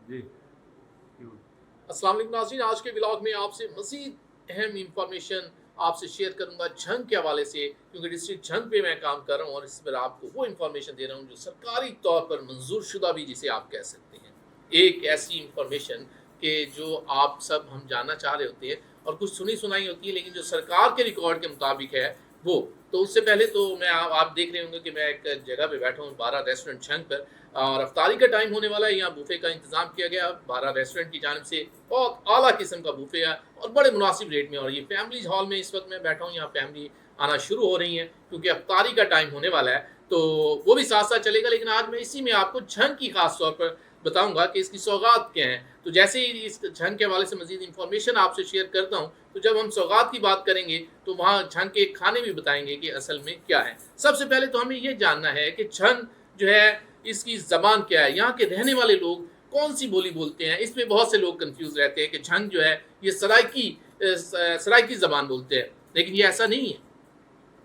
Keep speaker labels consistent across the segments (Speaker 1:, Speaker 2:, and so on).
Speaker 1: जी।
Speaker 2: अस्सलाम वालेकुम नाज़रीन, आज के व्लॉग में आपसे मज़ीद अहम इंफॉर्मेशन आपसे शेयर करूंगा झंग के हवाले से, क्योंकि डिस्ट्रिक्ट झंग पे मैं काम कर रहा हूँ और इस पर आपको वो इंफॉर्मेशन दे रहा हूँ जो सरकारी तौर पर मंजूर शुदा भी जिसे आप कह सकते हैं। एक ऐसी इंफॉर्मेशन कि जो आप सब हम जानना चाह रहे होते हैं और कुछ सुनी सुनाई होती है, लेकिन जो सरकार के रिकॉर्ड के मुताबिक है वो। तो उससे पहले तो मैं आप देख रहे होंगे कि मैं एक जगह पे बैठा हूँ, 12 रेस्टोरेंट झंग पर, और अफ्तारी का टाइम होने वाला है। यहाँ बूफे का इंतजाम किया गया 12 रेस्टोरेंट की जानिब से। बहुत आला किस्म का बूफे है और बड़े मुनासिब रेट में। और ये फैमिलीज हॉल में इस वक्त मैं बैठा हूँ, यहाँ फैमिली आना शुरू हो रही है क्योंकि अफ्तारी का टाइम होने वाला है, तो वो भी साथ साथ चलेगा। लेकिन आज मैं इसी में आपको झंग की खास तौर पर बताऊंगा कि इसकी सौगात क्या है। तो जैसे ही इस झंग के हवाले से मजीद इंफॉर्मेशन आपसे शेयर करता हूँ, तो जब हम सौगात की बात करेंगे तो वहाँ झंग के खाने भी बताएंगे कि असल में क्या है। सबसे पहले तो हमें ये जानना है कि झंग जो है इसकी ज़बान क्या है, यहाँ के रहने वाले लोग कौन सी बोली बोलते हैं। इसमें बहुत से लोग कंफ्यूज रहते हैं कि झंग जो है ये सराइकी ज़बान बोलते हैं, लेकिन ये ऐसा नहीं है।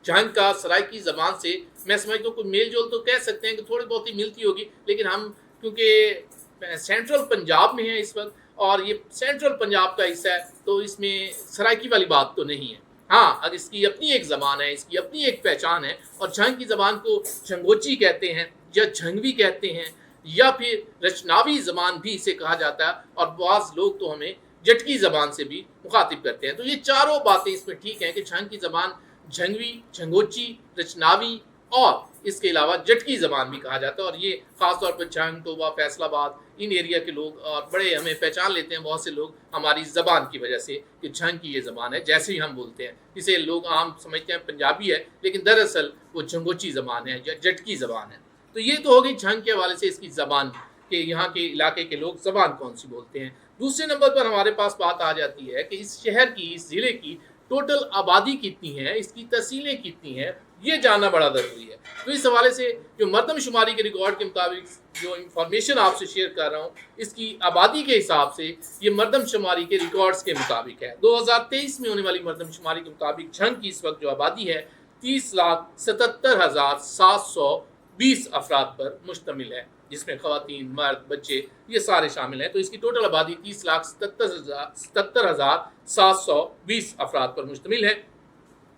Speaker 2: झंग का सराइकी ज़बान से मैं समझता हूँ कोई मेल जोल तो कह सकते हैं कि थोड़ी बहुत ही मिलती होगी, लेकिन हम क्योंकि सेंट्रल पंजाब में है इस वक्त और ये सेंट्रल पंजाब का हिस्सा है, तो इसमें सराइकी वाली बात तो नहीं है। हाँ, अगर इसकी अपनी एक ज़बान है, इसकी अपनी एक पहचान है। और झंग की ज़बान को झंगोची कहते हैं या झंगवी कहते हैं, या फिर रचनावी ज़बान भी इसे कहा जाता है, और बाज़ लोग तो हमें जटकी ज़बान से भी मुखातिब करते हैं। तो ये चारों बातें इसमें ठीक हैं कि झंग की ज़बान झंगवी, झंगोची, रचनावी और इसके अलावा जटकी ज़बान भी कहा जाता है। और ये ख़ास तौर पर झंग, तोबा, फैसलाबाद, इन एरिया के लोग और बड़े हमें पहचान लेते हैं बहुत से लोग हमारी ज़बान की वजह से कि झंग की ये ज़बान है, जैसे ही हम बोलते हैं। इसे लोग आम समझते हैं पंजाबी है, लेकिन दरअसल वो झंगोची ज़बान है या जटकी ज़बान है। तो ये तो हो गई झंग के हवाले से इसकी ज़बान कि यहाँ के इलाके के लोग ज़बान कौन सी बोलते हैं। दूसरे नंबर पर हमारे पास बात आ जाती है कि इस शहर की, इस ज़िले की टोटल आबादी कितनी है, इसकी तहसीलें कितनी हैं, ये जानना बड़ा ज़रूरी है। तो इस हवाले से जो मरदमशुमारी के रिकॉर्ड के मुताबिक जो इंफॉर्मेशन आपसे शेयर कर रहा हूँ, इसकी आबादी के हिसाब से ये मरदमशुमारी के रिकॉर्ड्स के मुताबिक है। 2023 में होने वाली मरदमशुमारी के मुताबिक झंग की इस वक्त जो आबादी है 30,77,720 अफराद पर मुश्तमिल है, जिसमें ख़वातीन, मर्द, बच्चे ये सारे शामिल हैं। तो इसकी टोटल आबादी 30,77,720 अफराद पर मुश्तमिल है।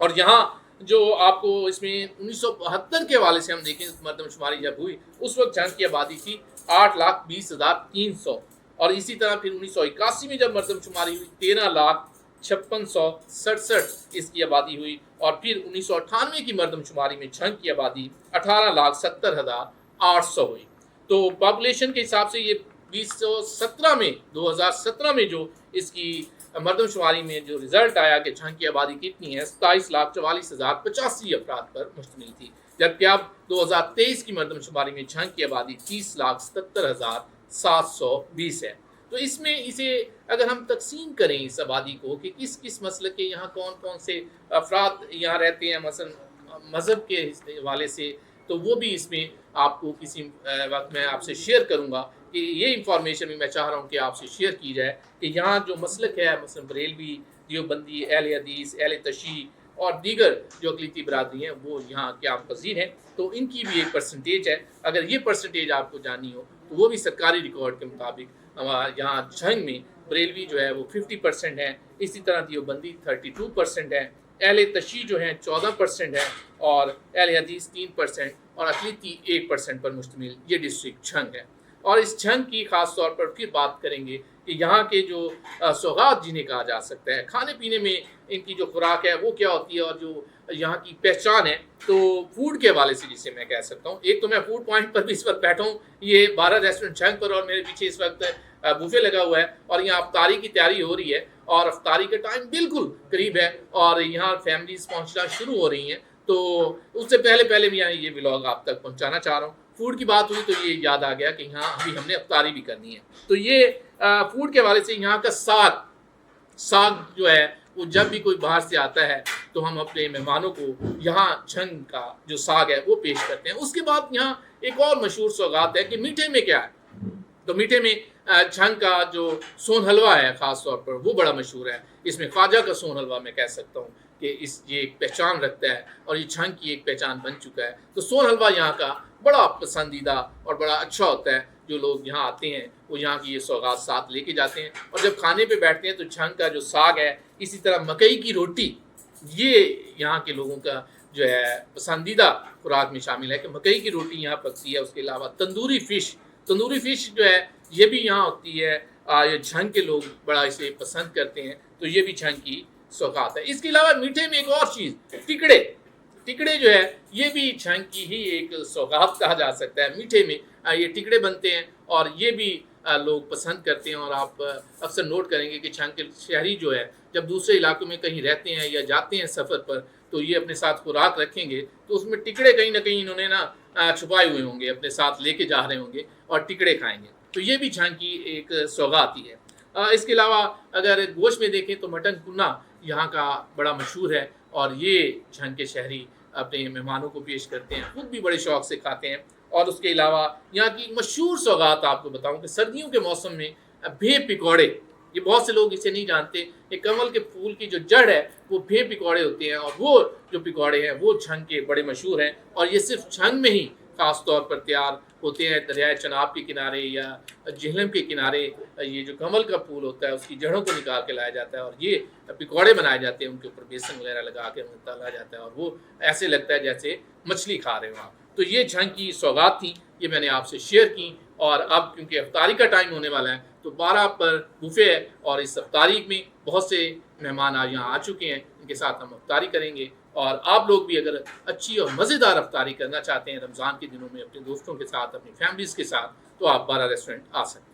Speaker 2: और यहाँ जो आपको इसमें 1972 के हवाले से हम देखें, मरदमशुमारी जब हुई उस वक्त झंग की आबादी थी 8,20,300। और इसी तरह फिर 1981 में जब मरदमशुमारी हुई 13,56,67 इसकी आबादी हुई। और फिर 1998 की मरदमशुमारी में झंग की आबादी 18,70,800 हुई। तो पॉपुलेशन के हिसाब से ये 2017 में जो इसकी मरदमशुमारी में जो रिजल्ट आया कि झंग की आबादी कितनी है, 27,44,085 अफराद पर मुश्तमिल थी। जबकि अब 2023 की मरदमशुमारी में झंग की आबादी 30,77,720 है। तो इसमें इसे अगर हम तकसीम करें इस आबादी को कि किस किस मसलक के यहाँ कौन कौन से अफराद यहाँ रहते हैं, मसलन मज़हब के हवाले से, तो वो भी इसमें आपको किसी वक्त मैं आपसे शेयर करूँगा कि ये इंफॉर्मेशन भी मैं चाह रहा हूँ कि आपसे शेयर की जाए कि यहाँ जो मसलक है, मसलन बरेलवी, देवबंदी, अहले हदीस, अहले तशी और दीगर जो अक़लीती बरादरी हैं वो यहाँ क़याम पज़ीर हैं। तो इनकी भी एक परसेंटेज है। अगर ये परसेंटेज आपको जाननी हो तो वो भी सरकारी रिकॉर्ड के मुताबिक यहाँ झंग में बरेलवी जो है वो 50% है, इसी तरह देवबंदी 32% है, अहले तशी जो हैं 14% है, और अहले हदीस 3% और अक़लीती 1% पर मुश्तमिल ये डिस्ट्रिक्ट झंग है। और इस झंग की ख़ास तौर पर फिर बात करेंगे कि यहाँ के जो सौगात जिन्हें कहा जा सकता है, खाने पीने में इनकी जो खुराक है वो क्या होती है, और जो यहाँ की पहचान है, तो फूड के हवाले से जिसे मैं कह सकता हूँ। एक तो मैं फूड पॉइंट पर भी इस वक्त बैठा हूँ, ये 12 रेस्टोरेंट झंग पर, और मेरे पीछे इस वक्त बूफे लगा हुआ है और यहाँ अफ्तारी की तैयारी हो रही है और अफ्तारी का टाइम बिल्कुल करीब है और यहाँ फैमिलीज पहुँचना शुरू हो रही हैं। तो उससे पहले पहले भी यहाँ ये व्लॉग आप तक पहुँचाना चाह रहा हूँ। फूड की बात हुई तो ये याद आ गया कि यहाँ अभी हमने अफ्तारी भी करनी है। तो ये फूड के हवाले से यहाँ का साग जो है वो जब भी कोई बाहर से आता है तो हम अपने मेहमानों को यहाँ झंग का जो साग है वो पेश करते हैं। उसके बाद यहाँ एक और मशहूर सौगात है कि मीठे में क्या है, तो मीठे में झंग का जो सोन हलवा है ख़ास तौर पर वो बड़ा मशहूर है। इसमें ख्वाजा का सोन हलवा मैं कह सकता हूँ कि ये एक पहचान रखता है और ये झंग की एक पहचान बन चुका है। तो सोन हलवा यहाँ का बड़ा पसंदीदा और बड़ा अच्छा होता है। جو لوگ یہاں آتے ہیں وہ یہاں کی یہ سوغات ساتھ لے کے جاتے ہیں، اور جب کھانے پہ بیٹھتے ہیں تو جھنگ کا جو ساگ ہے، اسی طرح مکئی کی روٹی، یہ یہاں کے لوگوں کا جو ہے پسندیدہ خوراک میں شامل ہے کہ مکئی کی روٹی یہاں پکتی ہے۔ اس کے علاوہ تندوری فش جو ہے یہ بھی یہاں ہوتی ہے، یہ جھنگ کے لوگ بڑا اسے پسند کرتے ہیں، تو یہ بھی جھنگ کی سوغات ہے۔ اس کے علاوہ میٹھے میں ایک اور چیز، ٹکڑے جو ہے یہ بھی جھنگ کی ہی ایک سوغات کہا جا سکتا ہے۔ میٹھے میں یہ ٹکڑے بنتے ہیں اور یہ بھی لوگ پسند کرتے ہیں، اور آپ اکثر نوٹ کریں گے کہ جھنگ کے شہری جو ہے جب دوسرے علاقوں میں کہیں رہتے ہیں یا جاتے ہیں سفر پر تو یہ اپنے ساتھ خوراک رکھیں گے تو اس میں ٹکڑے کہیں نہ کہیں انہوں نے چھپائے ہوئے ہوں گے، اپنے ساتھ لے کے جا رہے ہوں گے اور ٹکڑے کھائیں گے، تو یہ بھی جھنگ کی ایک سوغات ہی ہے۔ اس کے علاوہ اگر گوشت میں دیکھیں تو مٹن کنا یہاں کا بڑا مشہور ہے، اور یہ جھنگ کے شہری اپنے مہمانوں کو پیش کرتے ہیں، خود بھی بڑے شوق سے کھاتے ہیں۔ اور اس کے علاوہ یہاں کی مشہور سوغات آپ کو بتاؤں کہ سردیوں کے موسم میں بھے پکوڑے، یہ بہت سے لوگ اسے نہیں جانتے، یہ کمل کے پھول کی جو جڑ ہے وہ بھے پکوڑے ہوتے ہیں، اور وہ جو پکوڑے ہیں وہ جھنگ کے بڑے مشہور ہیں، اور یہ صرف جھنگ میں ہی خاص طور پر تیار ہوتے ہیں۔ دریائے چناب کے کنارے یا جہلم کے کنارے یہ جو کمل کا پھول ہوتا ہے اس کی جڑوں کو نکال کے لایا جاتا ہے، اور یہ پکوڑے بنائے جاتے ہیں، ان کے اوپر بیسن وغیرہ لگا کے تلا جاتا ہے، اور وہ ایسے لگتا ہے جیسے مچھلی کھا رہے ہو آپ۔ تو یہ جھنگ کی سوغات تھی، یہ میں نے آپ سے شیئر کی، اور اب کیونکہ افطاری کا ٹائم ہونے والا ہے تو 12 پر بوفے ہے، اور اس افطاری میں بہت سے مہمان آج یہاں آ چکے ہیں، ان کے ساتھ ہم افطاری کریں گے، اور آپ لوگ بھی اگر اچھی اور مزیدار افطاری کرنا چاہتے ہیں رمضان کے دنوں میں اپنے دوستوں کے ساتھ، اپنی فیملیز کے ساتھ، تو آپ 12 ریسٹورنٹ آ سکتے ہیں۔